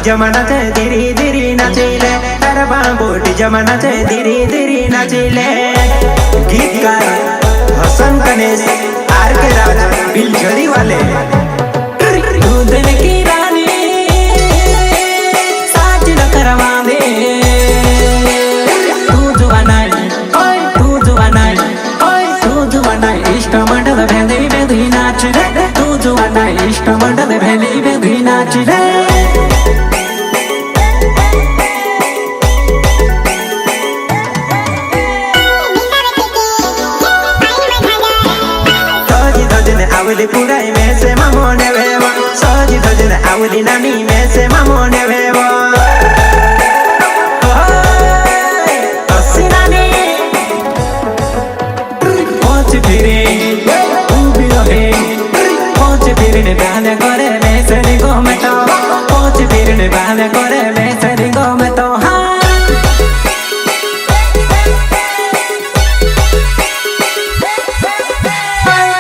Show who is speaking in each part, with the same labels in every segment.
Speaker 1: जमाना से धीरे धीरे नाचिले तारा बाबूटी जमाना से धीरे धीरे नाचिले गीतकार हसन गणेश आर के राजा बिलझड़ी वाले दूध की रानी साज न करवा दे दूध बनाई इष्ट मंडल भेंदी भेंदी नाच रे दूध बनाई इष्ट मंडल भेंदी भेंदी नाच रे आवली पुराई में से मामोने वेवा सोजी सजने आवली नानी में से मामोने वेवा नानी पहुंच फिरे तू भी रहे पहुंच फिरे ने बहने करे मैं से निगो में तो पहुंच फिरे ने बहने करे मैं से निगो में तो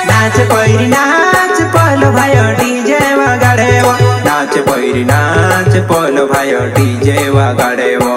Speaker 1: नाच पैरी नाच पहलो भाई डीजे वगाड़े वो नाच पैरी नाच पहलो भाई डीजे वगाड़े वो